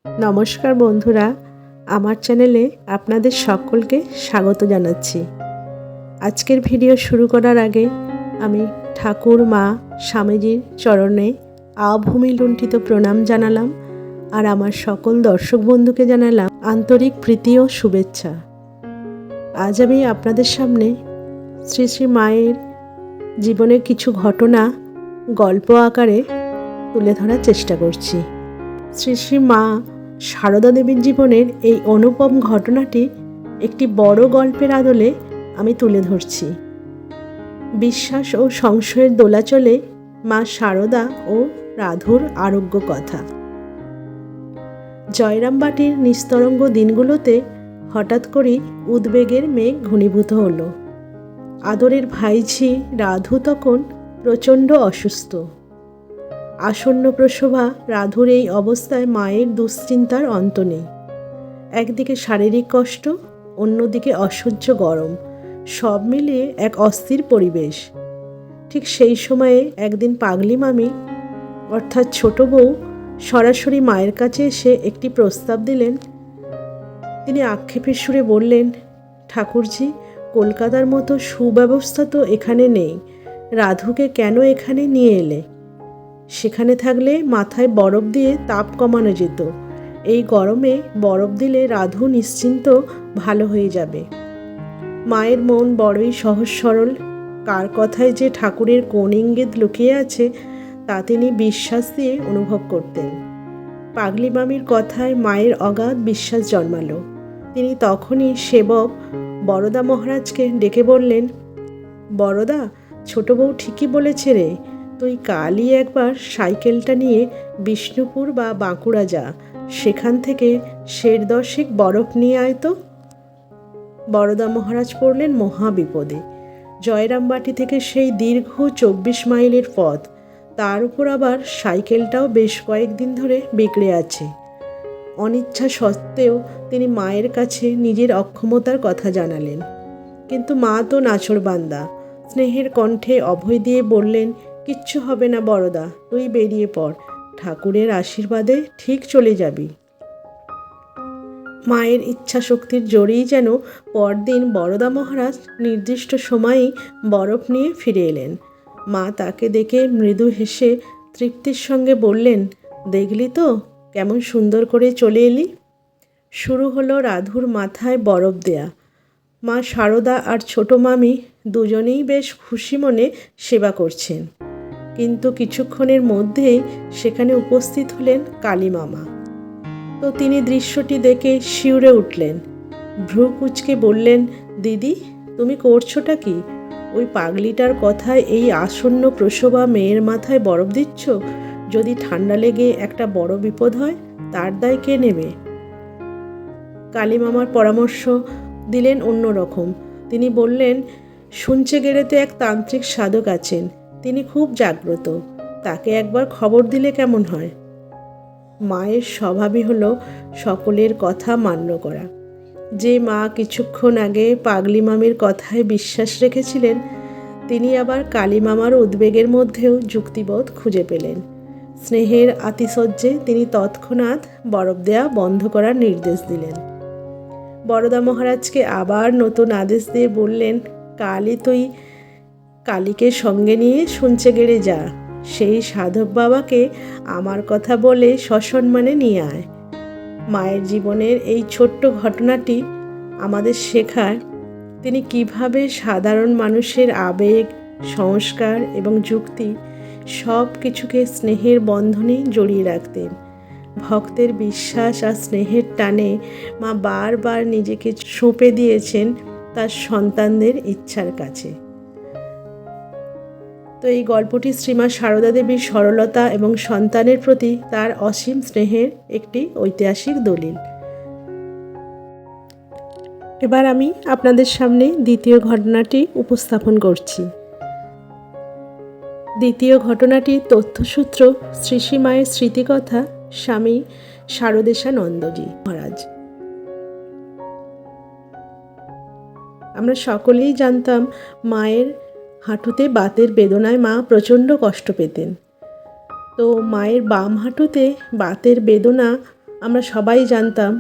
নমস্কার বন্ধুরা, আমার চ্যানেলে আপনাদের সকলকে স্বাগত জানাচ্ছি। আজকের ভিডিও শুরু করার আগে আমি ঠাকুর মা স্বামীজির চরণে আভূমি লুণ্ঠিত প্রণাম জানালাম, আর আমার সকল দর্শক বন্ধুকে জানালাম আন্তরিক প্রীতি ও শুভেচ্ছা। আজ আমি আপনাদের সামনে শ্রী শ্রী মায়ের জীবনের কিছু ঘটনা গল্প আকারে তুলে ধরার চেষ্টা করছি। শ্রী শ্রী মা সারদা দেবীর জীবনের এই অনুপম ঘটনাটি একটি বড় গল্পের আদলে আমি তুলে ধরছি। বিশ্বাস ও সংশয়ের দোলাচলে মা সারদা ও রাধুর আরোগ্য কথা। জয়রামবাটির নিস্তরঙ্গ দিনগুলোতে হঠাৎ করেই উদ্বেগের মেঘ ঘনীভূত হলো। আদরের ভাইঝি রাধু তখন প্রচণ্ড অসুস্থ। আসন্ন প্রসবা রাধুর এই অবস্থায় মায়ের দুশ্চিন্তার অন্ত নেই। একদিকে শারীরিক কষ্ট, অন্যদিকে অসহ্য গরম, সব মিলিয়ে এক অস্থির পরিবেশ। ঠিক সেই সময়ে একদিন পাগলি মামি অর্থাৎ ছোট বউ সরাসরি মায়ের কাছে এসে একটি প্রস্তাব দিলেন। তিনি আক্ষেপের সুরে বললেন, ঠাকুরজি, কলকাতার মতো সুব্যবস্থা তো এখানে নেই, রাধুকে কেন এখানে নিয়ে এলে? সেখানে থাকলে মাথায় বরফ দিয়ে তাপ কমানো যেত। এই গরমে বরফ দিলে রাধু নিশ্চিন্ত ভালো হয়ে যাবে। মায়ের মন বড়ই সহজ সরল। কার কথায় যে ঠাকুরের কোন ইঙ্গিত লুকিয়ে আছে তা তিনি বিশ্বাস দিয়ে অনুভব করতেন। পাগলি মামির কথায় মায়ের অগাধ বিশ্বাস জন্মালো। তিনি তখনই সেবক বরদা মহারাজকে ডেকে বললেন, বরদা, ছোট বউ ঠিকই বলেছে রে, তুই কালই একবার সাইকেলটা নিয়ে বিষ্ণুপুর বা বাঁকুড়া যা, সেখান থেকে 10 বরফ নিয়ে আয় তো। বরদা মহারাজ পড়লেন মহা বিপদে। জয়রামবাটি থেকে সেই দীর্ঘ 24 মাইলের পথ, তার উপর আবার সাইকেলটাও বেশ কয়েকদিন ধরে বিগড়ে আছে। অনিচ্ছা সত্ত্বেও তিনি মায়ের কাছে নিজের অক্ষমতার কথা জানালেন। কিন্তু মা তো নাছোড়বান্দা, স্নেহের কণ্ঠে অভয় দিয়ে বললেন, কিচ্ছু হবে না বরদা, তুই বেরিয়ে পড়, ঠাকুরের আশীর্বাদে ঠিক চলে যাবি। মায়ের ইচ্ছা শক্তির জোরেই যেন পরদিন বরদা মহারাজ নির্দিষ্ট সময়েই বরফ নিয়ে ফিরে এলেন। মা তাকে দেখে মৃদু হেসে তৃপ্তির সঙ্গে বললেন, দেখলি তো কেমন সুন্দর করে চলে এলি। শুরু হলো রাধুর মাথায় বরফ দেয়া। মা সারদা আর ছোট মামি দুজনেই বেশ খুশি মনে সেবা করছেন। কিন্তু কিছুক্ষণের মধ্যেই সেখানে উপস্থিত হলেন কালী মামা। তো তিনি দৃশ্যটি দেখে শিউরে উঠলেন। ভ্রু কুঁচকে বললেন, দিদি, তুমি করছোটা কি? ওই পাগলিটার কথায় এই আসন্ন প্রসবা মেয়ের মাথায় বরফ দিচ্ছ? যদি ঠান্ডা লেগে একটা বড় বিপদ হয়, তার দায় কে নেবে? কালী মামার পরামর্শ দিলেন অন্যরকম। তিনি বললেন, শুনচেগেড়েতে এক তান্ত্রিক সাধক আছেন, তিনি খুব জাগ্রত, তাকে একবার খবর দিলে কেমন হয়? মায়ের স্বভাবই হলো সকলের কথা মান্য করা। যে মা কিছুক্ষণ আগে পাগলি মামির কথায় বিশ্বাস রেখেছিলেন, তিনি আবার কালী মামার উদ্বেগের মধ্যেও যুক্তিবোধ খুঁজে পেলেন। স্নেহের আতিশয্যে তিনি তৎক্ষণাৎ বরফ দেয়া বন্ধ করার নির্দেশ দিলেন। বরদা মহারাজকে আবার নতুন আদেশ দিয়ে বললেন, কালই তুই কালীকে সঙ্গে নিয়ে শুনচেগেড়ে যা, সেই সাধক বাবাকে আমার কথা বলে সসম্মানে নিয়ে আয়। মায়ের জীবনের এই ছোট্ট ঘটনাটি আমাদের শেখায় তিনি কিভাবে সাধারণ মানুষের আবেগ, সংস্কার এবং যুক্তি সব কিছুকে স্নেহের বন্ধনে জড়িয়ে রাখতেন। ভক্তের বিশ্বাস আর স্নেহের টানে মা বারবার নিজেকে সঁপে দিয়েছেন তার সন্তানদের ইচ্ছার কাছে। তো এই গল্পটি শ্রীমা সারদা দেবীর সরলতা এবং সন্তানের প্রতি তার অসীম স্নেহের একটি ঐতিহাসিক দলিল। এবার আমি আপনাদের সামনে দ্বিতীয় ঘটনাটি উপস্থাপন করছি। দ্বিতীয় ঘটনাটির তথ্যসূত্র শ্রী শ্রী মায়ের স্মৃতিকথা স্বামী শারদেশানন্দজি মহারাজ। আমরা সকলেই জানতাম মায়ের হাঁটুতে বাতের বেদনায় মা প্রচণ্ড কষ্ট পেতেন। তো মায়ের বাম হাঁটুতে বাতের বেদনা আমরা সবাই জানতাম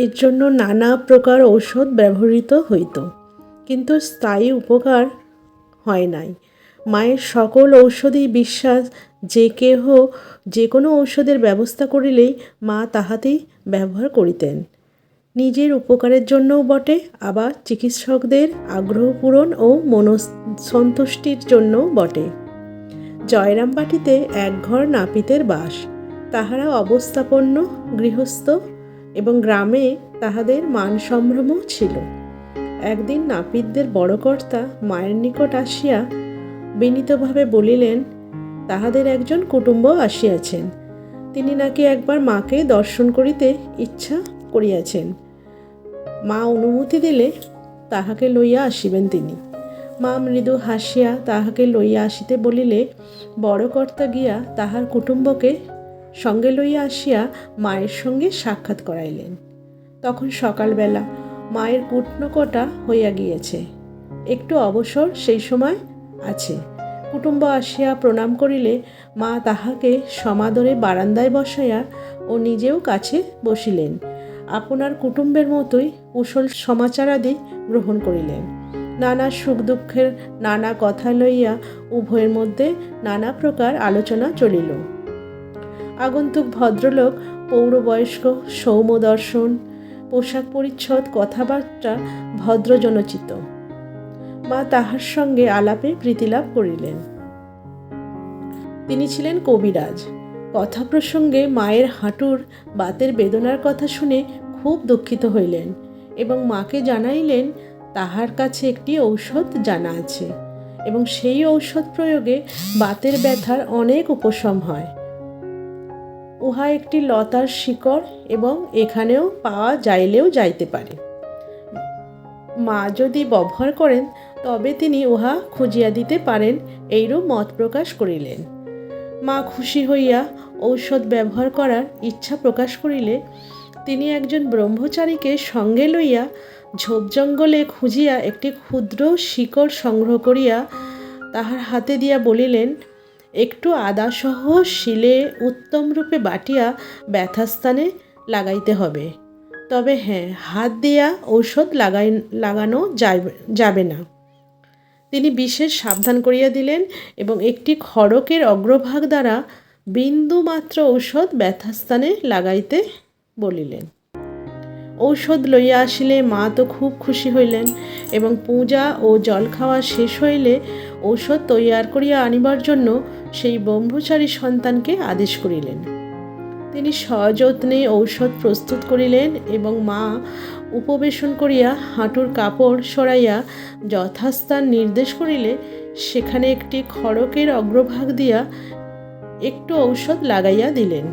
এর জন্য নানা প্রকার ঔষধ ব্যবহৃত হইত, কিন্তু স্থায়ী উপকার হয় নাই। মায়ের সকল ঔষধি বিশ্বাস যে কেহ যে কোনো ঔষধের ব্যবস্থা করিলেই মা তাহাতেই ব্যবহার করিতেন, নিজের উপকারের জন্যও বটে, আবার চিকিৎসকদের আগ্রহ পূরণ ও মনসন্তুষ্টির জন্যও বটে। জয়রামবাটিতে একঘর নাপিতের বাস। তাহারা অবস্থাপন্ন গৃহস্থ এবং গ্রামে তাহাদের মান সম্ভ্রমও ছিল। একদিন নাপিতদের বড় কর্তা মায়ের নিকট আসিয়া বিনীতভাবে বলিলেন, তাহাদের একজন কুটুম্ব আসিয়াছেন, তিনি নাকি একবার মাকে দর্শন করিতে ইচ্ছা করিয়াছেন। মা অনুমতি দিলে তাহাকে লইয়া আসিবেন তিনি। মা মৃদু হাসিয়া তাহাকে লইয়া আসিতে বলিলে বড় কর্তা গিয়া তাহার কুটুম্বকে সঙ্গে লইয়া আসিয়া মায়ের সঙ্গে সাক্ষাৎ করাইলেন। তখন সকালবেলা, মায়ের কুটনকটা হইয়া গিয়েছে, একটু অবসর সেই সময় আছে। কুটুম্ব আসিয়া প্রণাম করিলে মা তাহাকে সমাদরে বারান্দায় বসাইয়া ও নিজেও কাছে বসিলেন। আপনার কুটুম্বের মতোই কুশল সমাচারাদি গ্রহণ করিলেন। নানা সুখ দুঃখের নানা কথা লইয়া উভয়ের মধ্যে নানা প্রকার আলোচনা চলিল। আগন্তুক ভদ্রলোক পৌরবয়স্ক, সৌম্যদর্শন, পোশাক পরিচ্ছদ, কথাবার্তা ভদ্রজনোচিত। মা তাহার সঙ্গে আলাপে প্রীতিলাভ করিলেন। তিনি ছিলেন কবিরাজ। কথা প্রসঙ্গে মায়ের হাঁটুর বাতের বেদনার কথা শুনে খুব দুঃখিত হইলেন এবং মাকে জানাইলেন তাহার কাছে একটি ঔষধ জানা আছে এবং সেই ঔষধ প্রয়োগে বাতের ব্যথার অনেক উপশম হয়। উহা একটি লতার শিকড় এবং এখানেও পাওয়া যাইলেও যাইতে পারে। মা যদি ব্যবহার করেন তবে তিনি উহা খুঁজিয়া দিতে পারেন, এইরূপ মত প্রকাশ করিলেন। মা খুশি হইয়া ঔষধ ব্যবহার করার ইচ্ছা প্রকাশ করিলে তিনি একজন ব্রহ্মচারীকে সঙ্গে লইয়া ঝোপ জঙ্গলে খুঁজিয়া একটি ক্ষুদ্র শিকড় সংগ্রহ করিয়া তাহার হাতে দিয়া বলিলেন, একটু আদাসহ শিলে উত্তম রূপে বাটিয়া ব্যথাস্থানে লাগাইতে হবে, তবে হ্যাঁ, হাত দিয়া ঔষধ লাগানো যাবে না। তিনি বিশেষ সাবধান করিয়া দিলেন এবং একটি খড়কের অগ্রভাগ দ্বারা বিন্দু মাত্র ঔষধ ব্যথাস্থানে লাগাইতে বলিলেন। ঔষধ লইয়া আসিলে মা তো খুব খুশি হইলেন এবং পূজা ও জলখাওয়া শেষ হইলে ঔষধ তৈয়ার করিয়া আনিবার জন্য সেই ব্রহ্মচারী সন্তানকে আদেশ করিলেন। তিনি সযত্নে ঔষধ প্রস্তুত করিলেন এবং মা উপবেশন করিয়া হাঁটুর কাপড় সরাইয়া যথাস্থান নির্দেশ করিলে সেখানে একটি খড়কের অগ্রভাগ দিয়া একটু ঔষধ লাগাইয়া দিলেন।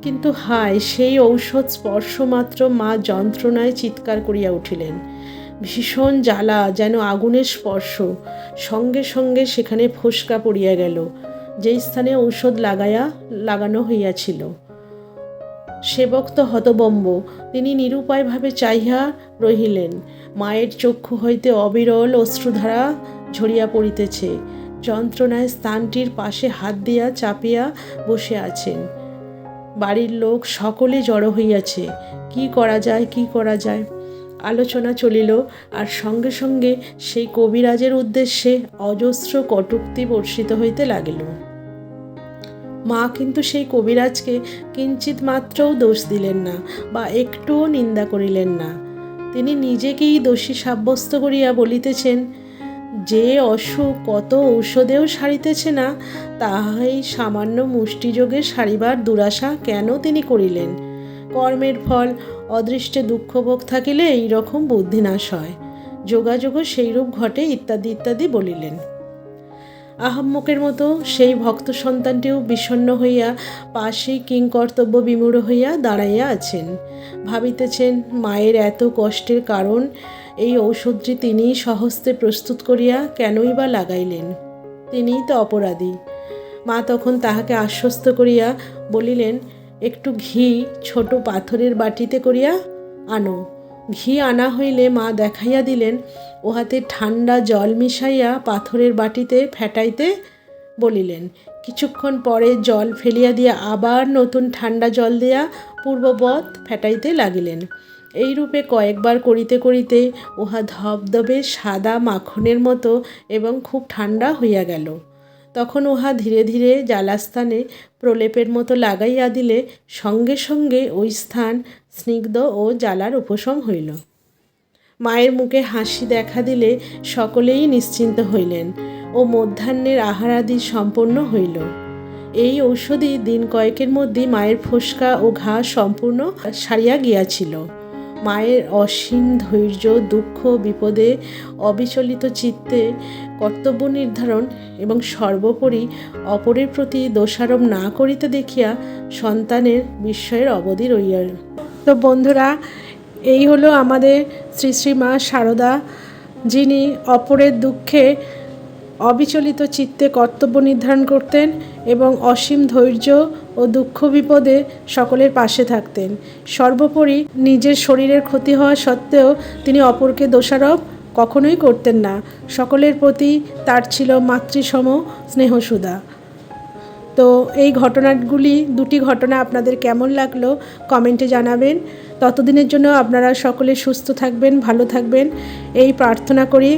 কিন্তু হায়, সেই ঔষধ স্পর্শ মাত্র মা যন্ত্রণায় চিৎকার করিয়া উঠিলেন। ভীষণ জ্বালা, যেন আগুনের স্পর্শ। সঙ্গে সঙ্গে সেখানে ফোসকা পড়িয়া গেল, যেই স্থানে ঔষধ লাগানো হইয়াছিল। সেবক তো হতবম্ব, তিনি নিরুপায়ভাবে চাহিয়া রহিলেন। মায়ের চক্ষু হইতে অবিরল অশ্রুধারা ঝরিয়া পড়িতেছে। যন্ত্রণায় স্থানটির পাশে হাত দিয়া চাপিয়া বসে আছেন। বাড়ির লোক সকলে জড়ো হইয়াছে। কি করা যায় আলোচনা চলিল, আর সঙ্গে সঙ্গে সেই কবিরাজের উদ্দেশ্যে অজস্র কটূক্তি বর্ষিত হইতে লাগিল। মা কিন্তু সেই কবিরাজকে কিঞ্চিত মাত্রও দোষ দিলেন না বা একটুও নিন্দা করিলেন না। তিনি নিজেকেই দোষী সাব্যস্ত করিয়া বলিতেছেন, যে অসুখ কত ঔষধেও সারিতেছে না, তাহাই সামান্য মুষ্টিযোগে সারিবার দুরাশা কেন তিনি করিলেন? কর্মের ফল অদৃষ্টে দুঃখভোগ থাকিলে এইরকম বুদ্ধিনাশ হয়, যোগাযোগও সেইরূপ ঘটে, ইত্যাদি ইত্যাদি বলিলেন। আহাম্মকের মতো সেই ভক্ত সন্তানটিও বিষণ্ণ হইয়া পাশেই কিংকর্তব্য বিমূঢ় হইয়া দাঁড়াইয়া আছেন। ভাবিতেছেন, মায়ের এত কষ্টের কারণ এই ঔষধটি তিনিই স্বহস্তে প্রস্তুত করিয়া কেনই বা লাগাইলেন? তিনিই তো অপরাধী। মা তখন তাহাকে আশ্বস্ত করিয়া বলিলেন, একটু ঘি ছোট পাথরের বাটিতে করিয়া আনো। ঘি আনা হইলে মা দেখাইয়া দিলেন, উহাতে ঠান্ডা জল মিশাইয়া পাথরের বাটিতে ফেটাইতে বলিলেন। কিছুক্ষণ পরে জল ফেলিয়া দিয়া আবার নতুন ঠান্ডা জল দিয়া পূর্ববৎ ফেটাইতে লাগিলেন। এইরূপে কয়েকবার করিতে করিতে উহা ধবধবে সাদা মাখনের মতো এবং খুব ঠান্ডা হইয়া গেল। তখন উহা ধীরে ধীরে জ্বালাস্থানে প্রলেপের মতো লাগাইয়া দিলে সঙ্গে সঙ্গে ওই স্থান স্নিগ্ধ ও জ্বালার উপশম হইল। মায়ের মুখে হাসি দেখা দিলে সকলেই নিশ্চিন্ত হইলেন ও মধ্যাহ্নের আহারাদি সম্পন্ন হইল। এই ঔষধি দিন কয়েকের মধ্যেই মায়ের ফোসকা ও ঘা সম্পূর্ণ সারিয়া গিয়াছিল। মায়ের অসীম ধৈর্য, দুঃখ বিপদে অবিচলিত চিত্তে কর্তব্য নির্ধারণ এবং সর্বোপরি অপরের প্রতি দোষারোপ না করিতে দেখিয়া সন্তানের বিস্ময়ের অবধি রইয়া। তো বন্ধুরা, এই হলো আমাদের শ্রী শ্রী মা শারদা, যিনি অপরের দুঃখে অবিচলিত চিত্তে কর্তব্য নির্ধারণ করতেন এবং অসীম ধৈর্য ও দুঃখ বিপদে সকলের পাশে থাকতেন। সর্বোপরি নিজের শরীরের ক্ষতি হওয়া সত্ত্বেও তিনি অপরকে দোষারোপ কখনোই করতেন না। সকলের প্রতি তার ছিল মাতৃসম স্নেহসুধা। তো এই ঘটনাগুলি, দুটি ঘটনা আপনাদের কেমন লাগলো কমেন্টে জানাবেন। ততদিনের জন্য আপনারা সকলে সুস্থ থাকবেন, ভালো থাকবেন এই প্রার্থনা করি।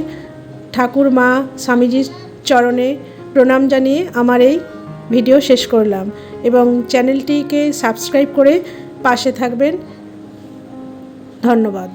ঠাকুর মা স্বামীজির চরণে প্রণাম জানিয়ে আমার এই ভিডিও শেষ করলাম এবং চ্যানেলটিকে সাবস্ক্রাইব করে পাশে থাকবেন। ধন্যবাদ।